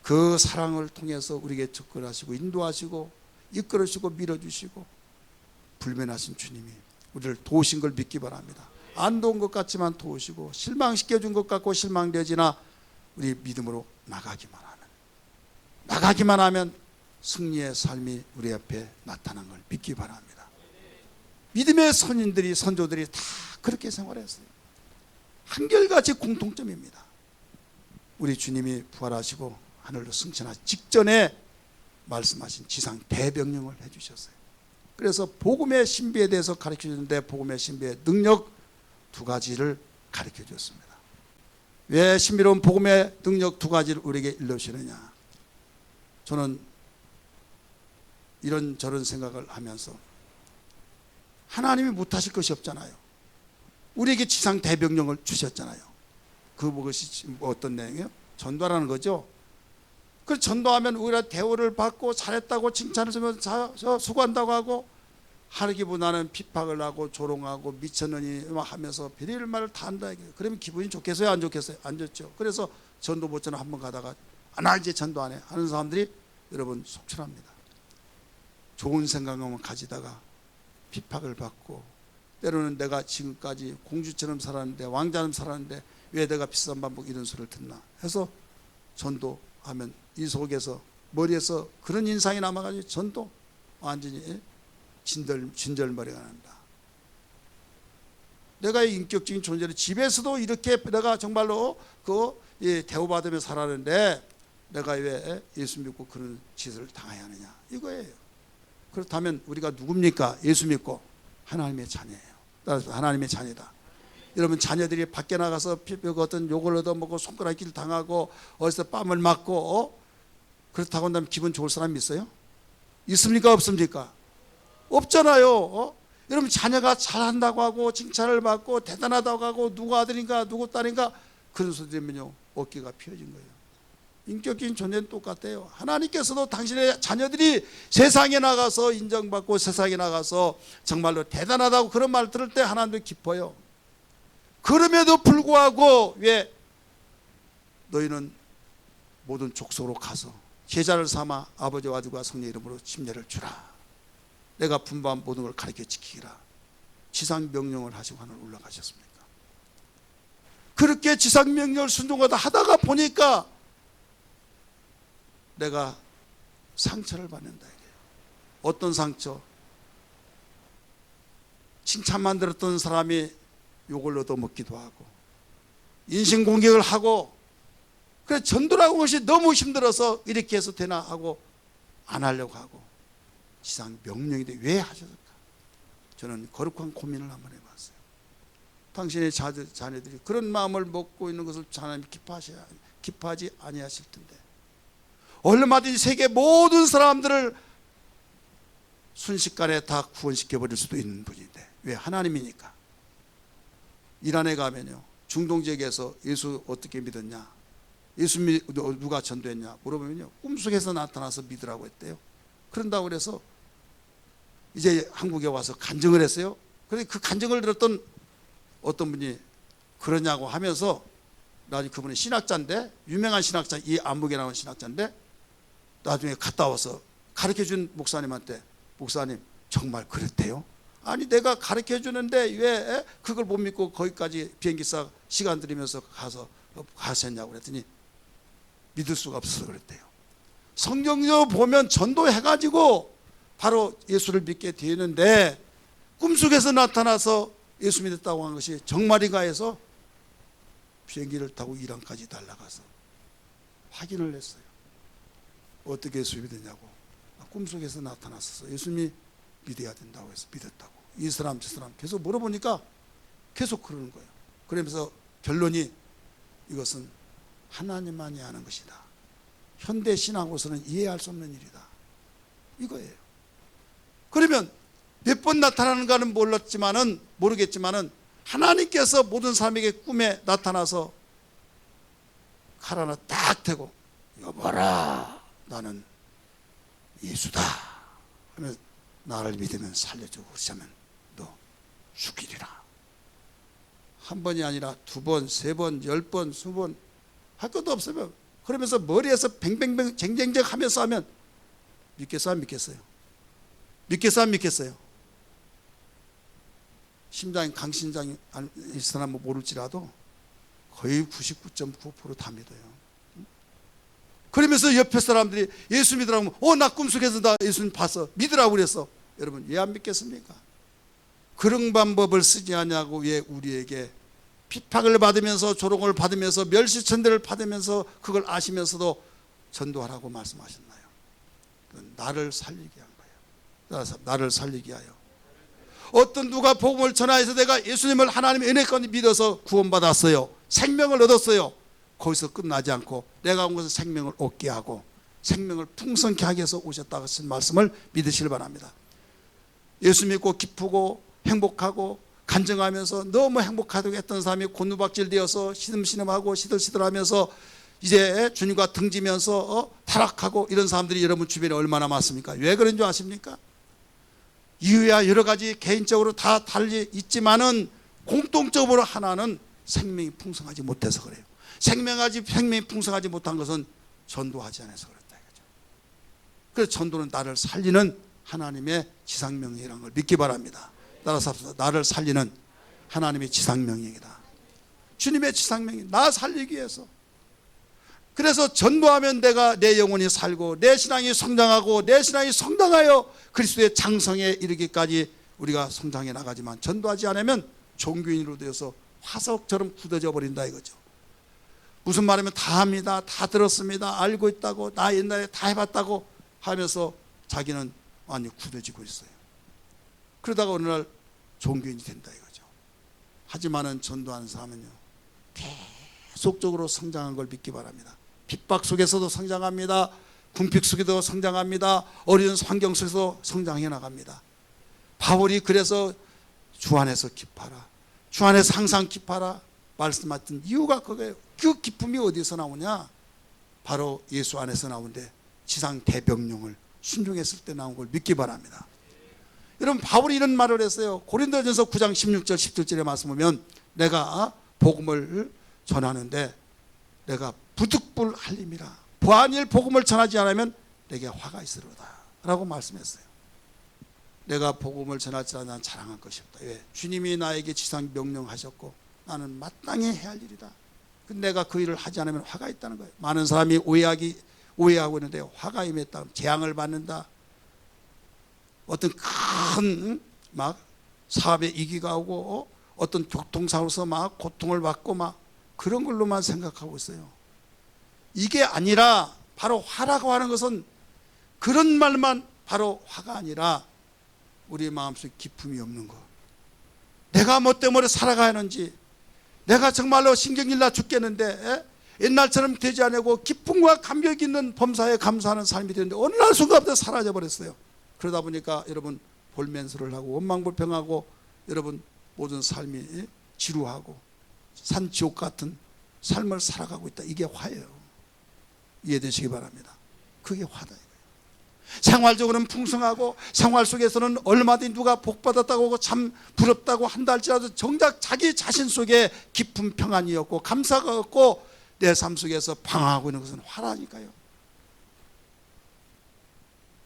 그 사랑을 통해서 우리에게 접근하시고 인도하시고 이끌으시고 밀어주시고 불변하신 주님이 우리를 도우신 걸 믿기 바랍니다. 안 도운 것 같지만 도우시고 실망시켜준 것 같고 실망되지나 우리 믿음으로 나가기만 하면 승리의 삶이 우리 앞에 나타난 걸 믿기 바랍니다. 믿음의 선인들이, 선조들이 다 그렇게 생활했어요. 한결같이 공통점입니다. 우리 주님이 부활하시고 하늘로 승천하시 직전에 말씀하신 지상 대명령을 해주셨어요. 그래서 복음의 신비에 대해서 가르쳐 주는데 복음의 신비의 능력 두 가지를 가르쳐 줬습니다. 왜 신비로운 복음의 능력 두 가지를 우리에게 일러주시느냐. 저는 이런저런 생각을 하면서 하나님이 못하실 것이 없잖아요. 우리에게 지상 대명령을 주셨잖아요. 그것이 어떤 내용이에요? 전도하라는 거죠. 그 전도하면 우리가 대우를 받고 잘했다고 칭찬을 주면서 수고한다고 하고, 하기보다는 핍박을 하고 조롱하고 미쳤느니 하면서 비리를 말을 다 한다. 그러면 기분이 좋겠어요, 안 좋겠어요? 안 좋죠. 그래서 전도 못전에 한번 가다가 나 이제 전도 안 해 하는 사람들이 여러분 속출합니다. 좋은 생각만 가지다가 핍박을 받고, 때로는 내가 지금까지 공주처럼 살았는데, 왕자처럼 살았는데 왜 내가 비싼 반복 이런 소리를 듣나 해서 전도하면 이 속에서 머리에서 그런 인상이 남아가지고 전도 완전히 진절머리가 난다. 내가 인격적인 존재로 집에서도 이렇게 내가 정말로 대우받으며 살았는데 내가 왜 예수 믿고 그런 짓을 당해야 하느냐 이거예요. 그렇다면 우리가 누굽니까? 예수 믿고 하나님의 자녀예요. 따라서 하나님의 자녀다. 여러분, 자녀들이 밖에 나가서 어떤 욕을 얻어먹고 손가락질 당하고 어디서 뺨을 맞고 그렇다고 한다면 기분 좋을 사람이 있어요? 있습니까? 없습니까? 없잖아요. 여러분, 자녀가 잘한다고 하고 칭찬을 받고 대단하다고 하고 누구 아들인가 누구 딸인가 그런 소리 들으면요 어깨가 펴진 거예요. 인격적인 존재는 똑같아요. 하나님께서도 당신의 자녀들이 세상에 나가서 인정받고 세상에 나가서 정말로 대단하다고 그런 말 들을 때 하나님도 기뻐요. 그럼에도 불구하고 왜 너희는 모든 족속으로 가서 제자를 삼아 아버지와 아들과 성령의 이름으로 침례를 주라. 내가 분부한 모든 걸 가르쳐 지키라. 지상 명령을 하시고 하늘 올라가셨습니까? 그렇게 지상 명령을 순종하다 하다가 보니까 내가 상처를 받는다 이래요. 어떤 상처? 칭찬만 들었던 사람이 욕을 얻어먹기도 하고 인신공격을 하고, 그래 전도라고 것이 너무 힘들어서 이렇게 해서 되나 하고 안 하려고 하고, 지상 명령인데 왜 하셨을까? 저는 거룩한 고민을 한번 해봤어요. 당신의 자녀들이 그런 마음을 먹고 있는 것을 하나님 기뻐하지 아니하실 텐데, 얼마든지 세계 모든 사람들을 순식간에 다 구원시켜 버릴 수도 있는 분인데 왜? 하나님이니까. 이란에 가면요, 중동 지역에서 예수 어떻게 믿었냐, 예수 누가 전도했냐 물어보면요, 꿈속에서 나타나서 믿으라고 했대요. 그런다고 그래서 이제 한국에 와서 간증을 했어요. 그런데 그 간증을 들었던 어떤 분이 그러냐고 하면서, 나중에 그분이 신학자인데, 유명한 신학자, 이 안목에 나온 신학자인데, 나중에 갔다 와서 가르쳐준 목사님한테, 목사님 정말 그렇대요? 아니 내가 가르쳐주는데 왜 그걸 못 믿고 거기까지 비행기사 시간 들이면서 가셨냐고 그랬더니 믿을 수가 없어서 그랬대요. 성경적으로 보면 전도해가지고 바로 예수를 믿게 되는데, 꿈속에서 나타나서 예수 믿었다고 한 것이 정말인가 해서 비행기를 타고 이란까지 날아가서 확인을 했어요. 어떻게 예수 믿었냐고. 꿈속에서 나타났어서 예수님이 믿어야 된다고 해서 믿었다고. 이 사람 저 사람 계속 물어보니까 계속 그러는 거예요. 그러면서 결론이, 이것은 하나님만이 하는 것이다. 현대 신학으로서는 이해할 수 없는 일이다. 이거예요. 그러면 몇 번 나타나는가는 모르겠지만은 하나님께서 모든 사람에게 꿈에 나타나서 칼 하나 딱 대고, 여보라 나는 예수다 하면 나를 믿으면 살려주고, 그렇지 않으면 너 죽이리라. 한 번이 아니라 두 번, 세 번, 10번, 20번 할 것도 없으면, 그러면서 머리에서 뱅뱅뱅 쟁쟁쟁 하면서 하면 믿겠어요? 안 믿겠어요? 믿겠어요? 안 믿겠어요? 심장이 강심장일 사람은 모를지라도 거의 99.9% 다 믿어요. 그러면서 옆에 사람들이 예수 믿으라고 하면, 나 꿈속에서 나 예수님 봤어, 믿으라고 그랬어. 여러분 왜 안 믿겠습니까? 그런 방법을 쓰지 않냐고 왜 우리에게 핍박을 받으면서, 조롱을 받으면서, 멸시천대를 받으면서 그걸 아시면서도 전도하라고 말씀하셨나요? 나를 살리게 한 거예요. 나를 살리게 하여. 어떤 누가 복음을 전하여서 내가 예수님을 하나님의 은혜까지 믿어서 구원받았어요, 생명을 얻었어요. 거기서 끝나지 않고 내가 온 것은 생명을 얻게 하고 생명을 풍성케 하기 위해서 오셨다고 하신 말씀을 믿으시길 바랍니다. 예수 믿고 기쁘고 행복하고 간증하면서 너무 행복하다고 했던 사람이 곤두박질 되어서 시름시름하고 시들시들하면서 이제 주님과 등지면서 타락하고, 이런 사람들이 여러분 주변에 얼마나 많습니까? 왜 그런 줄 아십니까? 이유야 여러 가지 개인적으로 다 달리 있지만은 공통적으로 하나는 생명이 풍성하지 못해서 그래요. 생명이 풍성하지 못한 것은 전도하지 않아서 그렇다 이거죠. 그래서 전도는 나를 살리는 하나님의 지상명령이라는 걸 믿기 바랍니다. 따라서 나를 살리는 하나님의 지상명령이다. 주님의 지상명령, 나 살리기 위해서. 그래서 전도하면 내 영혼이 살고 내 신앙이 성장하고, 내 신앙이 성장하여 그리스도의 장성에 이르기까지 우리가 성장해 나가지만, 전도하지 않으면 종교인으로 되어서 화석처럼 굳어져 버린다 이거죠. 무슨 말이면 다 합니다, 다 들었습니다, 알고 있다고, 나 옛날에 다 해봤다고 하면서 자기는 많이 굳어지고 있어요. 그러다가 어느 날 종교인이 된다 이거죠. 하지만은 전도하는 사람은요, 계속적으로 성장한 걸 믿기 바랍니다. 핍박 속에서도 성장합니다. 궁핍 속에도 성장합니다. 어려운 환경 속에서 성장해 나갑니다. 바울이 그래서 주 안에서 기뻐하라, 주 안에서 항상 기뻐하라 말씀하신 이유가 그거예요. 그 기쁨이 어디서 나오냐? 바로 예수 안에서 나오는데, 지상 대병령을 순종했을 때 나온 걸 믿기 바랍니다. 여러분 바울이 이런 말을 했어요. 고린도전서 9장 16절 17절에 말씀 보면, 내가 복음을 전하는데 내가 부득불 할림이라, 보안일 복음을 전하지 않으면 내게 화가 있으리로다 라고 말씀했어요. 내가 복음을 전하지 않으면 자랑할 것이 없다. 왜? 주님이 나에게 지상 명령하셨고 나는 마땅히 해야 할 일이다. 근데 내가 그 일을 하지 않으면 화가 있다는 거예요. 많은 사람이 오해하고 있는데, 화가 임했다, 재앙을 받는다, 어떤 큰 막 사업에 이기가 오고 어떤 교통사고로서 막 고통을 받고 막 그런 걸로만 생각하고 있어요. 이게 아니라 바로 화라고 하는 것은 그런 말만 바로 화가 아니라 우리 마음속에 기쁨이 없는 거. 내가 뭐 때문에 살아가야 하는지, 내가 정말로 신경질 나 죽겠는데 옛날처럼 되지 않고 기쁨과 감격 있는 범사에 감사하는 삶이 되는데 어느 날 순간부터 사라져 버렸어요. 그러다 보니까 여러분 볼멘스를 하고 원망불평하고 여러분 모든 삶이 지루하고 산지옥 같은 삶을 살아가고 있다. 이게 화예요. 이해되시기 바랍니다. 그게 화다 이거예요. 생활적으로는 풍성하고 생활 속에서는 얼마든지 누가 복받았다고 하고 참 부럽다고 한다 할지라도 정작 자기 자신 속에 깊은 평안이 없고 감사가 없고 내 삶 속에서 방황하고 있는 것은 화라니까요.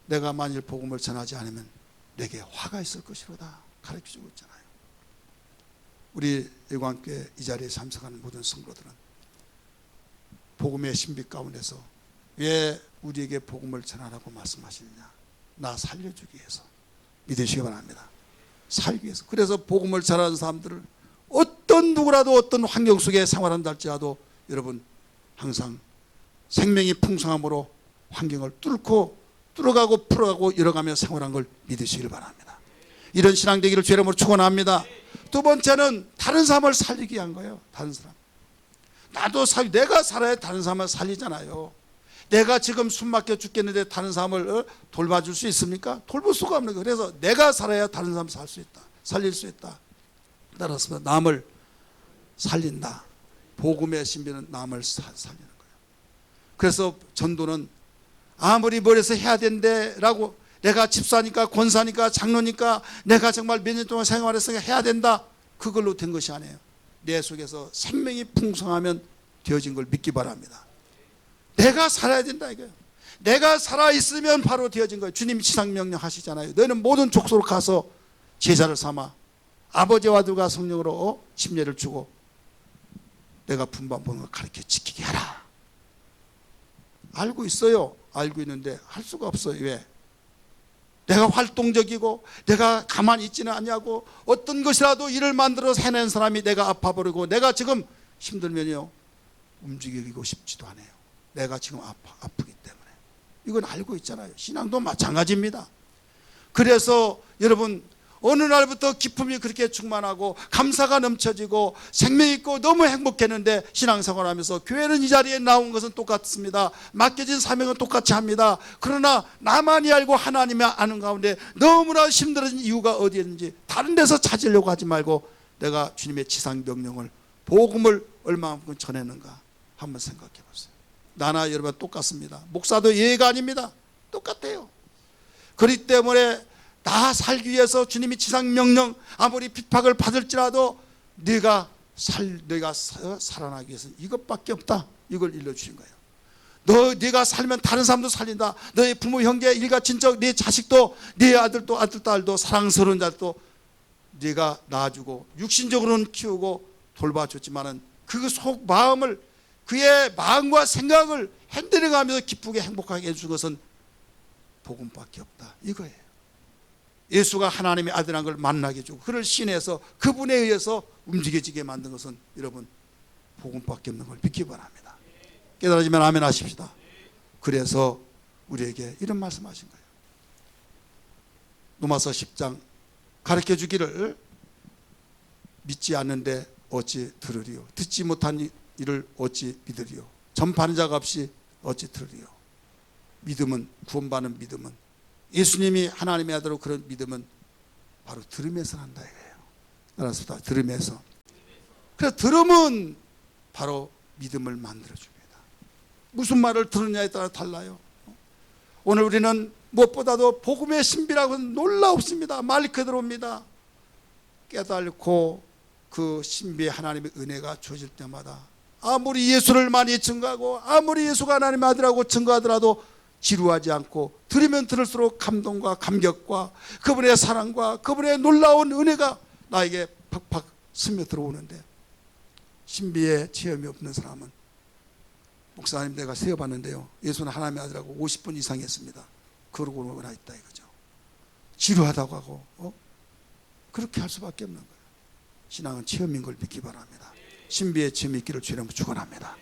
내가 만일 복음을 전하지 않으면 내게 화가 있을 것이로다 가르쳐주고 있잖아요. 우리 일광교회 이 자리에 참석하는 모든 성도들은 복음의 신비 가운데서 왜 우리에게 복음을 전하라고 말씀하시느냐? 나 살려주기 위해서. 믿으시기 바랍니다. 살기 위해서. 그래서 복음을 전하는 사람들을 어떤 누구라도 어떤 환경 속에 생활한다 할지라도 여러분 항상 생명이 풍성함으로 환경을 뚫어가고 풀어가고 열어가며 생활한 걸 믿으시길 바랍니다. 이런 신앙 되기를 주의 이름으로 축원합니다. 두 번째는 다른 사람을 살리기 위한 거예요. 다른 사람. 나도 내가 살아야 다른 사람을 살리잖아요. 내가 지금 숨 막혀 죽겠는데 다른 사람을 돌봐줄 수 있습니까? 돌볼 수가 없는 거예요. 그래서 내가 살아야 다른 사람 살 수 있다. 살릴 수 있다. 따라서 남을 살린다. 복음의 신비는 남을 살리는 거예요. 그래서 전도는 아무리 멀어서 해야 된대라고 내가 집사니까 권사니까 장로니까 내가 정말 몇 년 동안 생활했으니까 해야 된다. 그걸로 된 것이 아니에요. 내 속에서 생명이 풍성하면 되어진 걸 믿기 바랍니다. 내가 살아야 된다 이거예요. 내가 살아있으면 바로 되어진 거예요. 주님이 지상명령 하시잖아요. 너희는 모든 족속으로 가서 제자를 삼아 아버지와 아들과 성령으로 침례를 주고 내가 분반하는 걸 가르쳐 지키게 하라. 알고 있어요. 알고 있는데 할 수가 없어요. 왜? 내가 활동적이고 내가 가만히 있지는 않냐고 어떤 것이라도 일을 만들어서 해낸 사람이 내가 아파버리고 내가 지금 힘들면요 움직이고 싶지도 않아요. 내가 지금 아프기 때문에. 이건 알고 있잖아요. 신앙도 마찬가지입니다. 그래서 여러분 어느 날부터 기쁨이 그렇게 충만하고 감사가 넘쳐지고 생명 있고 너무 행복했는데 신앙생활하면서 교회는 이 자리에 나온 것은 똑같습니다. 맡겨진 사명은 똑같이 합니다. 그러나 나만이 알고 하나님이 아는 가운데 너무나 힘들어진 이유가 어디에 있는지 다른 데서 찾으려고 하지 말고 내가 주님의 지상명령을 복음을 얼마만큼 전했는가 한번 생각해 보세요. 나나 여러분 똑같습니다. 목사도 예가 아닙니다. 똑같아요. 그렇기 때문에 나 살기 위해서 주님이 지상명령 아무리 핍박을 받을지라도 네가 살아나기 위해서 이것밖에 없다. 이걸 일러주신 거예요. 네가 살면 다른 사람도 살린다. 너의 부모 형제 일가 친척 네 자식도 네 아들도 딸도 사랑스러운 자도 네가 낳아주고 육신적으로는 키우고 돌봐줬지만은 그 속 마음을 그의 마음과 생각을 흔들어가면서 기쁘게 행복하게 해준 것은 복음밖에 없다. 이거예요. 예수가 하나님의 아들이라는 걸 만나게 해주고 그를 신해서 그분에 의해서 움직여지게 만든 것은 여러분 복음밖에 없는 걸 믿기 바랍니다. 깨달아지면 아멘 하십시다. 그래서 우리에게 이런 말씀하신 거예요. 로마서 10장 가르쳐 주기를 믿지 않는데 어찌 들으리요. 듣지 못한 이를 어찌 믿으리요. 전파하는 자가 없이 어찌 들으리요. 믿음은 구원받는 믿음은 예수님이 하나님의 아들로 그런 믿음은 바로 들으면서 한다 이거예요. 따라서 들으면서. 그래서 들음은 바로 믿음을 만들어줍니다. 무슨 말을 들으냐에 따라 달라요. 오늘 우리는 무엇보다도 복음의 신비라고 놀라웁습니다. 말 그대로입니다. 깨달고 그 신비의 하나님의 은혜가 주어질 때마다 아무리 예수를 많이 증거하고 아무리 예수가 하나님의 아들이라고 증거하더라도 지루하지 않고 들으면 들을수록 감동과 감격과 그분의 사랑과 그분의 놀라운 은혜가 나에게 팍팍 스며들어오는데 신비의 체험이 없는 사람은 목사님 내가 세어봤는데요. 예수는 하나님의 아들하고 50분 이상 했습니다. 그러고나 있다 이거죠. 지루하다고 하고 그렇게 할 수밖에 없는 거예요. 신앙은 체험인 걸 믿기 바랍니다. 신비의 체험이 있기를 주님으로 축원합니다.